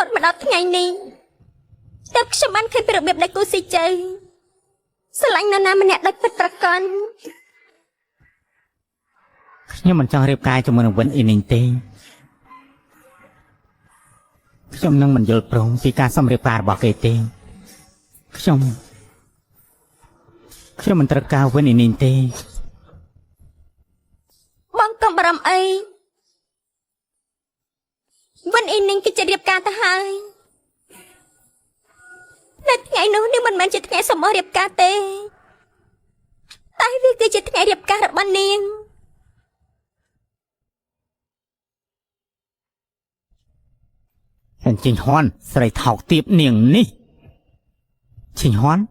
ดมาดับไงนี่แต่ฉันมันเคยเป็นระเบียบในกูสิเจสลายนานามันเนี่ยได้เป็นประกันnhưng mình cho rệp cài cho mình vẫn in hình tê trong năng mình dột prong vì ca xong rệp cài bỏ kê tê trong mình trật cao vẫn in hình tê băng cầm bầm ấy vẫn in hình cái rệp cài ta hai nên ngày nữa nếu mình chỉ ngày xong ở rệp cài tê tại vì cái chỉ ngày rệp cài được ban niên Hãy trình hoan sẽ thảo tiếp niềng ní trình hoan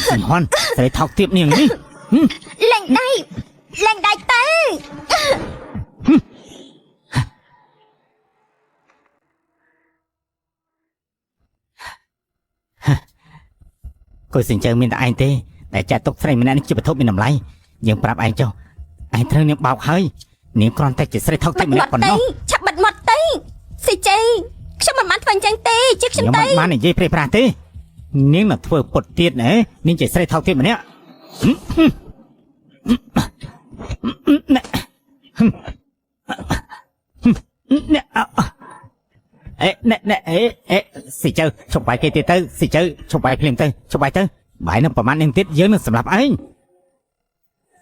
trình hoan sẽ thảo tiếp niềng ní lên đây tê cô xin chờ mình tại anh tê để trả tốc xây mình ăn chưa bật thốt mình nằm lay nhưng bạp anh cho anh thương niệm bọc hơi niệm con tay chỉ xây thóc tay mình còn nó chặt bật mật tê xì chê sao mà mắt phần chân tê chiếc chân tê nhưng mà này dây pre pra tê nếu mà thua bột tiệt này nên chỉ xây thóc thêm mà nè xì chơi chụp bài kia tới xì chơi chụp bài phim tới chụp bài tới bài nóประมาณนึงtiết dưới nó sầm lập ấy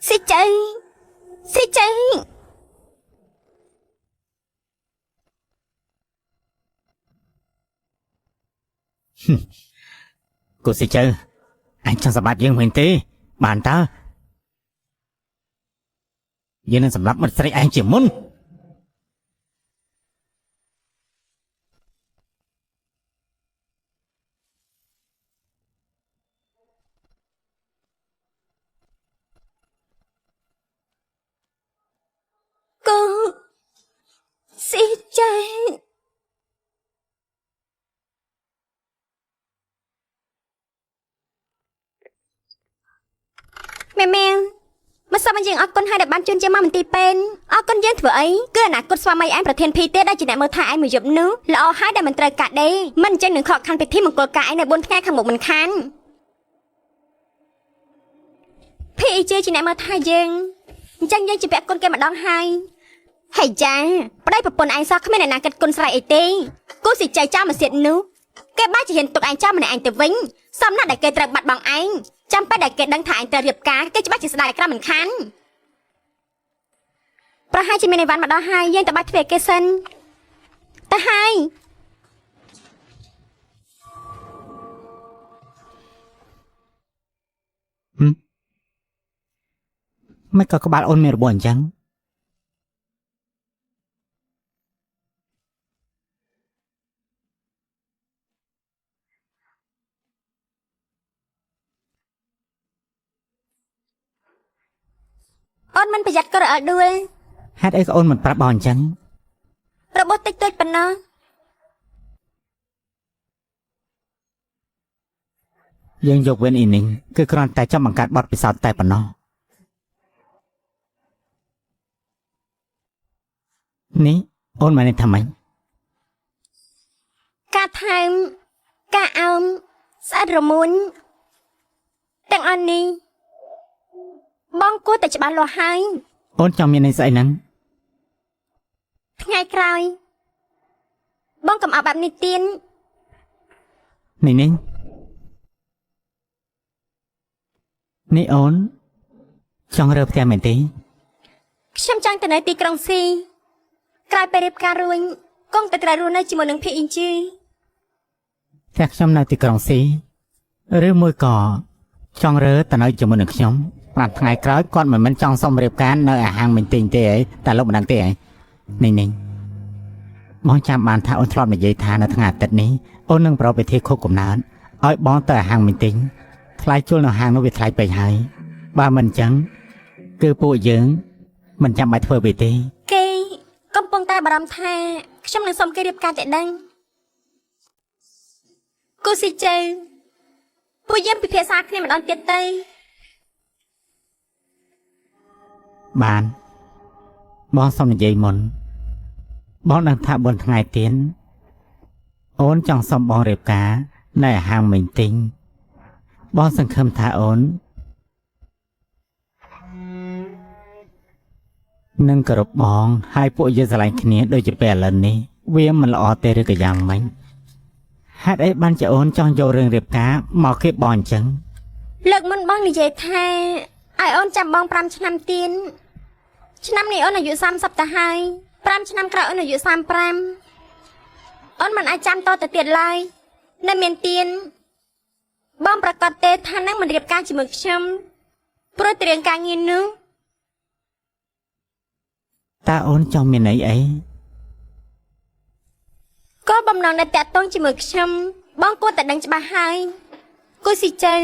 xì chơi cô xì chơi anh cho sầm lập dương mình tí bàn ta dưới nó sầm lập một sợi anh chỉ muốn cô xì chơi mẹ mà saoมันยังเอาคนให้ดับบ้านจนจะมามันตีเป็นเอาคนยืนถือไอ้เกื้อหนักกดสวามัยอันประเทศพีเต้ได้จีน่าเมื่อถ่ายมือหยบนู้แล้วเอาให้ได้มันเตยกะได้มันจะหนึ่งขอคันไปที่มังกรกะไอ้ในบนแง่ขมุกมันคันพี่เจจีน่าเมื่อถ่ายยังยังจะแบกคนแกมาดองให้ให้จ้าไปได้ปนไอ้ซอกเขาไม่ในนางกันคนใส่ไอ้ตีกูสิใจเจ้ามาเสียนู้แกบ้าจะเห็นตัวไอ้เจ้ามันในไอ้ตัววิ่งซ้ำหน้าได้เกยตระบัดบังไอ้จำไปได้เกดังถ่ายแต่เรียบกาแกจะบ้าจะสลายกระเหมือนคันประหารจะมีในวันมาดอไฮยังแต่บ้าที่เวกเกซันแต่ไฮ ไม่ก็บ้านโอนเมรบ่นจังអូនមិនប្រយ័ត្នក៏រអិលដួលហេតុអីក៏អូនមិនប្រាប់បងអញ្ចឹងរបស់តិចតួចប៉ុណ្ណោះយើងយកវិញអ៊ីនីងគឺគ្រាន់តែចង់បង្កើតបទពិសោធន៍តែប៉ុណ្ណោះនេះអូនមកនេះថាម៉េចការថែមការអោមស្អាតរមុនទាំងអស់នេះបងគួរតែច្បាស់លាស់ហើយអូនចង់មានន័យស្អីហ្នឹងថ្ងៃក្រោយបងកុំអោបបែបនេះទៀតនេះអូនចង់រើផ្ទះមែនទេខ្ញុំចង់ទៅនៅទីក្រុងស៊ីក្រោយពេលរៀបការរួចគង់តែត្រូវរស់នៅជាមួយនឹងភីអ៊ីនជីផ្ទះខ្ញុំនៅទីក្រុងស៊ីឬមួយក៏ចង់រើទៅនៅជាមួយនឹងខ្ញុំបាទថ្ងៃក្រោយគាត់មិនមែនចង់សុំរៀបការនៅអាហារមិញទិញទេតែលោកមិនដឹងទេនេះ បងចាំបានថាអូនធ្លាប់និយាយថានៅថ្ងៃអាទិត្យនេះអូននឹងប្រពៃពិធីខុសកំណើតឲ្យបងទៅហាងមីងទិញថ្លៃជួលនៅហាងនោះវាថ្លៃពេកហើយបើមិនអញ្ចឹងគឺពួកយើងមិនចាំបាច់ធ្វើវាទេគេកំពុងតែបារម្ភថាខ្ញុំនឹងសុំគេរៀបការតែដឹងគូស៊ីជើពួកយើងពិភាក្សាគ្នាម្ដងទៀតទៅបានបងសុំនិយាយមុនបងដឹងថាបុណ្យថ្ងៃទៀនអូនចង់សុំបងរៀបការនៅហាងមីងទិញបងសង្ឃឹមថាអូននឹងគោរពបងហើយពួកយើងស្រឡាញ់គ្នាដូចជាពេលឥឡូវនេះវាមិនល្អទេឬក៏យ៉ាងម៉េចហេតុអីបានជាអូនចង់យករឿងរៀបការមកគេបងអញ្ចឹងលើកមុនបងនិយាយថាឲ្យអូនចាំបង5ឆ្នាំទៀតឆ្នាំនេះអូនអាយុ30ទៅហើយ5ឆ្នាំក្រោយអូនអាយុ35អូនមិនអាចចាំតទៅទៀតឡើយនៅមានទៀនបងប្រកាសទេថានឹងមិនរៀបការជាមួយខ្ញុំព្រោះត្រៀមការងារនោះតើអូនចង់មានន័យអីគោលបំណងដែលតាក់ទងជាមួយខ្ញុំបងគួរតែដឹងច្បាស់ហើយគូស៊ីជើ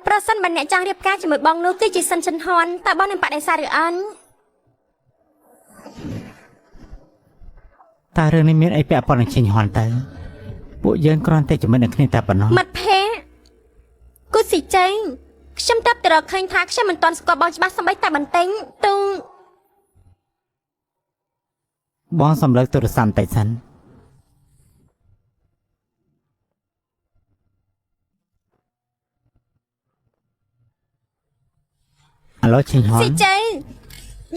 ប្រសិនបើអ្នកចង់រៀបការជាមួយបងនោះគឺជាសិនចិនហွန်តើបងនឹងបដិសេធឬអត់តើរឿងនេះមានអីពាក់ព័ន្ធនឹងឈិញហွန်ទៅពួកយើងគ្រាន់តែជាមិត្តនឹងគ្នាតែប៉ុណ្ណោះមិត្តភក្តិគូស៊ីជើខ្ញុំតាប់ទៅរកឃើញថាខ្ញុំមិនទាន់ស្គាល់បងច្បាស់សម្បីតែបន្តិចទូបងសម្លឹកទូរស័ព្ទតែសិនអាឡូឈិញហွန်ស៊ីជើ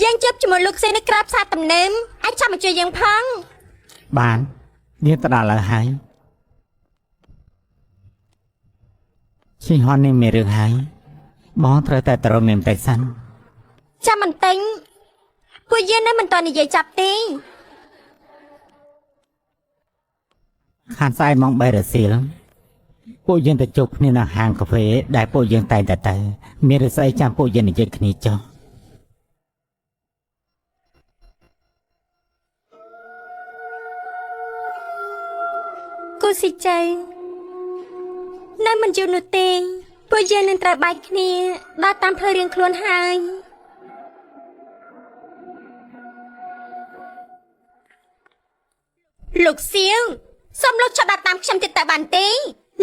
យើងជួបជាមួយលោកសេនៅក្រៅផ្សារទំនើបអាចចាំមកជួយយើងផងបាននាងទៅដល់ហើយហើយឈិញហွန်នេះមានរឿងហើយបងត្រូវតែទៅរកនាងតែសិនចាំបន្តិចពួកយើងនៅមិនទាន់និយាយចាប់ទេខានស្អែកម៉ោង3រសៀលពួកយើងទៅជួបគ្នានៅហាងកាហ្វេដែលពួកយើងតែងតែទៅមានរឿងស្អីចាំពួកយើងនិយាយគ្នាចុះគូស៊ីជើនៅមិនយូរនោះទេពួកយើងនឹងត្រូវបែកគ្នាដល់តាមផ្លូវរៀងខ្លួនហើយលោកសៀវសូមលោកចាប់ដាក់តាមខ្ញុំទៀតតើបានទេ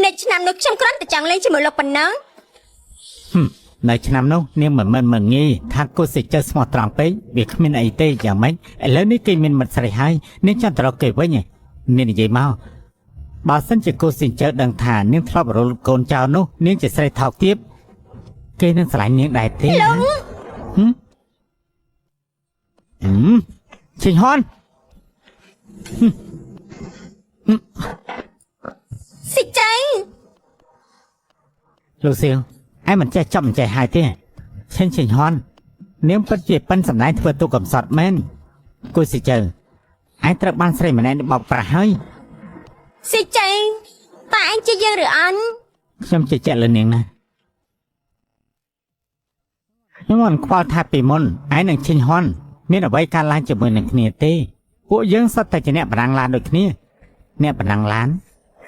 នៅឆ្នាំនោះខ្ញុំគ្រាន់តែចង់លេងជាមួយលោកប៉ុណ្ណឹងនៅឆ្នាំនោះនាងមិនងាយថាគូសិជើស្មោះត្រង់ពេកវាគ្មានអីទេយ៉ាងម៉េចឥឡូវនេះគេមានមិត្តស្រីហើយនាងចង់ទៅរកគេវិញនាងនិយាយមកបើសិនជាគូសិជើដឹងថានាងធ្លាប់រលកូនចៅនោះនាងជាស្រីថោកទាបគេនឹងស្រឡាញ់នាងដែរទេឈិញហွန်ស៊ីជើលោកសៀវឯងមិនចេះចាប់មិនចេះហើយទេឈិញហွန်នាងពិតជាប៉ិនសម្ដែងធ្វើទូកំសត់មែនគូស៊ីជើឯងត្រូវបានស្រីម្នាក់នេះបោកប្រាស់ហើយស៊ីជើតើឯងជាយើងឬអន់ខ្ញុំជឿជាក់លើនាងណាខ្ញុំមិនខ្វល់ថាពីមុនឯងនឹងឈិញហွန်មានអ្វីកើតឡើងជាមួយនឹងគ្នាទេពួកយើងសុទ្ធតែជាអ្នកបណ្ដាំងឡានដូចគ្នាអ្នកបណ្ដាំងឡាន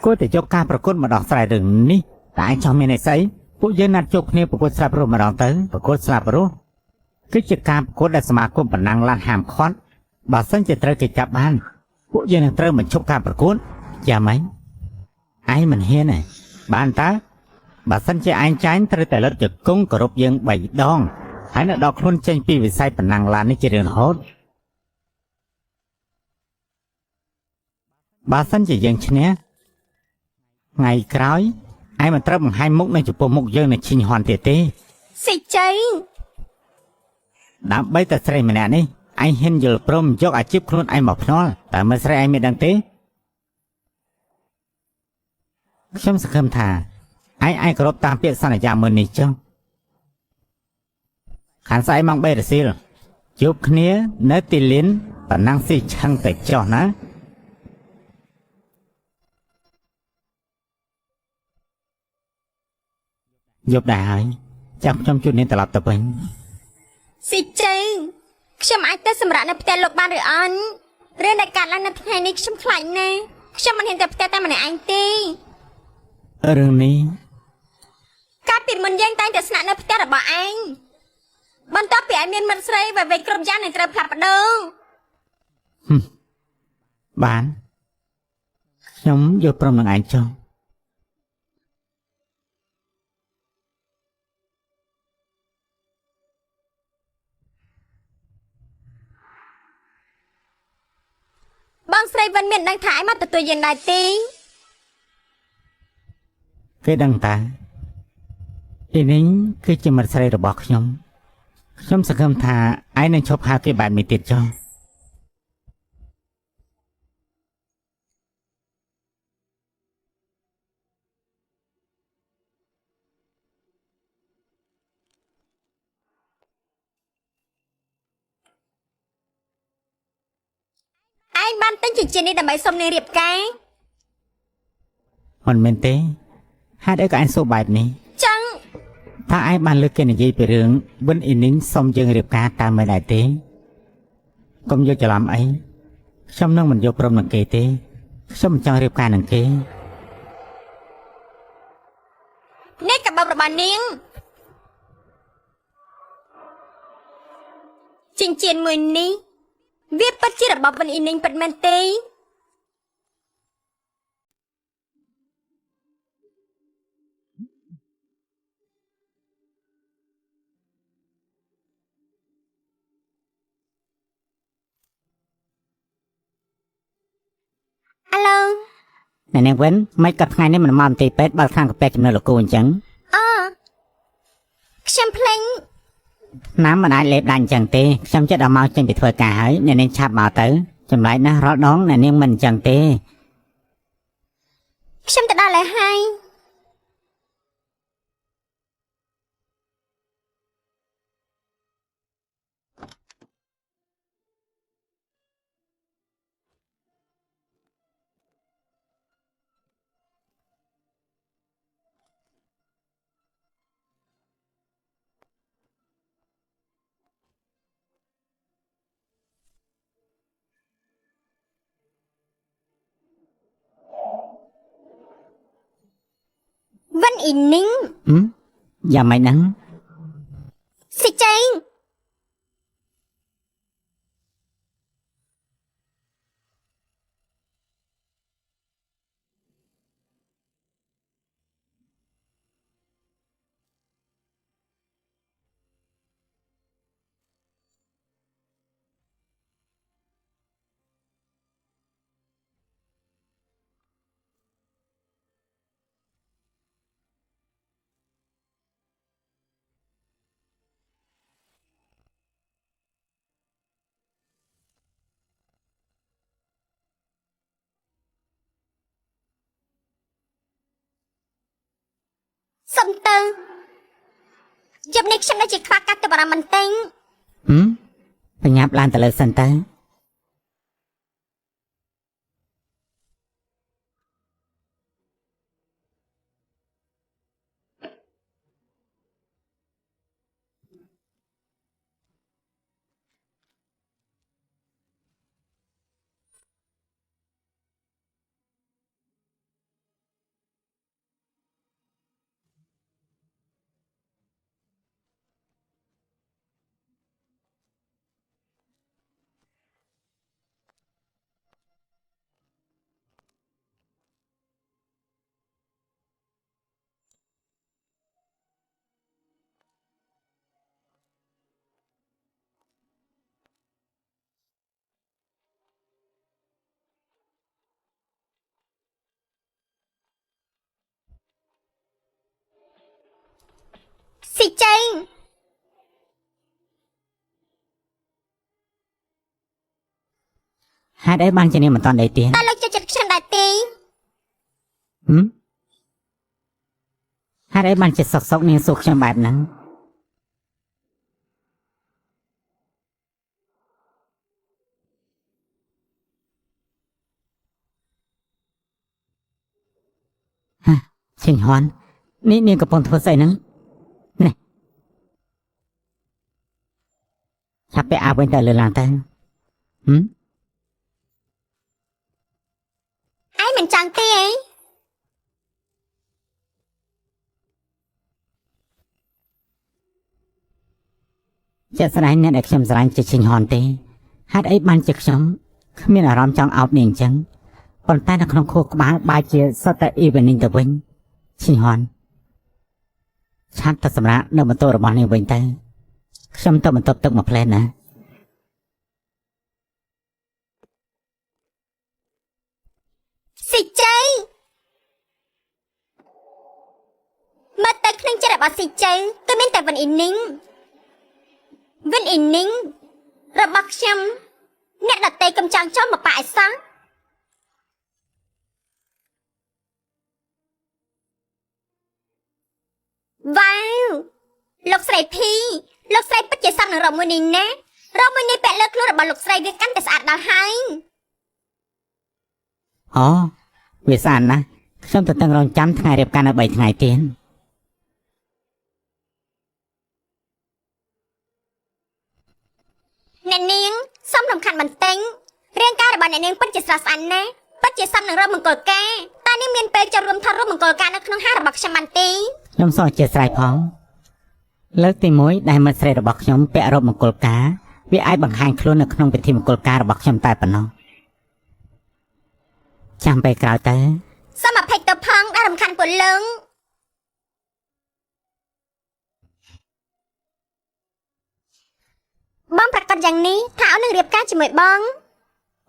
គួរតែយកការប្រកួតមកដោះស្រាយរឿងនេះតែឯងចង់មានអីស្អីពួកយើងណាត់ជួបគ្នាប្រកួតស្លាប់រស់ម្ដងទៅប្រកួតស្លាប់រស់គឺជាការប្រកួតដែលសមាគមបណ្ដាំងឡានហាមឃាត់បើសិនជាត្រូវគេចាប់បានពួកយើងនឹងត្រូវបញ្ឈប់ការប្រកួតយ៉ាងម៉េចឯងមិនហ៊ានទេបានតើបើសិនជាឯងចាញ់ត្រូវតែលុតជង្គង់គោរពយើង3ដងហើយនៅដកខ្លួនចេញពីវិស័យបណ្ដាំងឡាននេះជារឿងរហូតបើសិនជាយើងឈ្នះថ្ងៃក្រោយឯងមិនត្រូវបង្ហាញមុខនៅចំពោះមុខយើងនៅឈិញហွန်ទៀតទេស៊ីជ័យដើម្បីតែស្រីម្នាក់នេះឯងហ៊ានយល់ព្រមយកអាជីពខ្លួនឯងមកភ្នាល់តើមើលស្រីឯងមានដឹងទេខ្ញុំសង្ឃឹមថាឯងគោរពតាមពាក្យសន្យាមុននេះចុះខានស្អែកម៉ោង3រសៀលជួបគ្នានៅទីលានប៉ណ្ណឹងស៊ីឆឹងតែចុះណាយប់ដែរហើយចាំខ្ញុំជួយនាងត្រឡប់ទៅវិញស៊ីជើខ្ញុំអាចទៅសម្រាប់នៅផ្ទះលោកបានឬអត់ រឿងដែលកើតឡើងនៅថ្ងៃនេះខ្ញុំខ្លាចណាស់ខ្ញុំមិនហ៊ានទៅផ្ទះតែម្នាក់ឯងទេ រឿងនេះ កាលពីមុនយើងតែងតែស្នាក់នៅផ្ទះរបស់ឯងបន្ទាប់ពីឯងមានមិត្តស្រីវេគ្រប់យ៉ាងនឹងត្រូវផ្លាស់ប្ដូរ បានខ្ញុំយល់ព្រមនឹងឯងចុះ បងស្រីវិនមានដឹងថាឯងមកទទួលយើងដែរទេ គេដឹងតាអ៊ីនីងគឺជាមិត្តស្រីរបស់ខ្ញុំសង្ឃឹមថាឯងនឹងឈប់ហៅគេបែបនេះទៀតចុះ ឯងបានទិញចិញ្ចៀននេះដើម្បីសុំនាងរៀបការ មិនមែនទេហេតុអីក៏ឯងសួរបែបនេះ ចឹង ថាឯងបានលើកគេនិយាយពីរឿងវិនអ៊ីនីងសុំយើងរៀបការតាមមិនដែរទេកុំយកច្រឡំអីខ្ញុំនឹងមិនយកព្រមនឹងគេទេខ្ញុំមិនចង់រៀបការនឹងគេ នេះកាបូបរបស់នាងចិញ្ចៀនមួយនេះវាពិតជារបស់វិនអ៊ីនីងពិតមែនទេ អាឡូ អ្នកនាងវិនមិនក៏ថ្ងៃនេះមិនមកមន្ទីរពេទ្យបើខាងកាពែចំណើលោកគូអញ្ចឹង អូខ្ញុំភ្លេច ណាមមិនអាចលេបដាច់អញ្ចឹងទេខ្ញុំចិត្តដល់មកចេញពីធ្វើការហើយអ្នកនាងឆាប់មកទៅចម្លែកណាស់រាល់ដងអ្នកនាងមិនអញ្ចឹងទេ ខ្ញុំទៅដល់ហើយវិនអ៊ីនីង យ៉ាងម៉េចហ្នឹង សិចេង សុំទៅយប់នេះខ្ញុំនៅជាខ្វះកាត់ទៅបារម្ភបន្តិច បញ្ញាប់ឡើងទៅលើសិនទៅសិចេង ហេតុអីបានជានាងមិនតន់ដេកទៀត តើលោកចូលចិត្តខ្ញុំដែរទេ ហេតុអីបានជាសុកនាងសួរខ្ញុំបែបហ្នឹងឈិញហ៊ន់នេះនាងកំពុងធ្វើស្អីហ្នឹងនេះឆាប់ពាក់អាវវិញទៅលើឡានទៅ មិនចង់ទេអី ជាក់ស្ដែងអ្នកដែលខ្ញុំស្រឡាញ់ជាឈិញហនទេហេតុអីបានជាខ្ញុំគ្មានអារម្មណ៍ចង់អោបនាងអញ្ចឹងប៉ុន្តែនៅក្នុងខួរក្បាលបែរជាសត្វតែអ៊ីវេនីងទៅវិញឈិញហនឆាប់ទៅសម្រាប់នៅបន្ទប់របស់នាងវិញទៅខ្ញុំទៅបន្ទប់ទឹកមួយផ្លែណា ស៊ីជ័យមកទៅក្នុងចិត្តរបស់ស៊ីជ័យគឺមានតែវិនអ៊ីនីងរបស់ខ្ញុំអ្នកដតេកំចង់ចូលមកប៉ាអីសោះវ៉ាវលោកស្រីភីលោកស្រីពិតជាសង់នឹងរកមួយនេះណារកមួយនេះពាក់លើខ្លួនរបស់លោកស្រីវាកាន់តែស្អាតដល់ហើយ អូវាស្អាតណាស់ខ្ញុំទៅតឹងរងចាំថ្ងៃរៀបការនៅ3ថ្ងៃទៀត អ្នកនាងសូមរំខានបន្តិចរាងកាយរបស់អ្នកនាងពិតជាស្រស់ស្អាតណាស់ពិតជាសមនឹងរកមង្គលការតើនាងមានពេលចូលរួមថតរូបមង្គលការនៅក្នុងហាងរបស់ខ្ញុំបានទេ ខ្ញុំសូមអធិស្ឋានផងលើកទី1ដែលមិត្តស្រីរបស់ខ្ញុំពាក់រ៉ូបមង្គលការវាអាចបង្ហាញខ្លួននៅក្នុងពិធីមង្គលការរបស់ខ្ញុំតែប៉ុណ្ណោះចាំពេលក្រោយទៅ សូមអភ័យទោសផងដែលរំខានពលឹងបងប្រកាសយ៉ាងនេះថាអូននឹងរៀបការជាមួយបង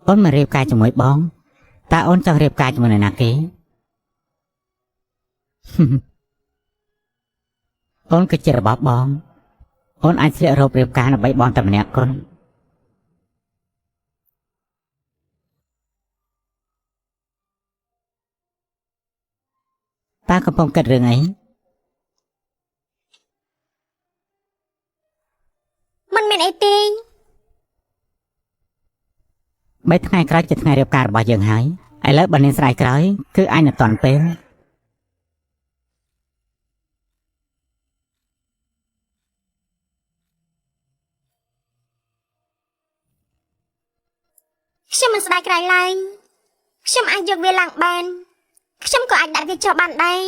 អូនមករៀបការជាមួយបងតើអូនចង់រៀបការជាមួយនរណាគេ អូនគឺជារបស់បងអូនអាចស្លៀករ៉ូបរៀបការដើម្បីបងតែម្នាក់គត់តើកំពុងគិតរឿងអី មិនមានអីទេ 3ថ្ងៃក្រោយជាថ្ងៃរៀបការរបស់យើងហើយឥឡូវបើនាងស្ដាយក្រោយគឺអញនៅតាន់ពេល ខ្ញុំមិនស្ដាយក្រោយឡើយខ្ញុំអាចយកវាឡើងបានខ្ញុំក៏អាចដាក់វាចុះបានដែរ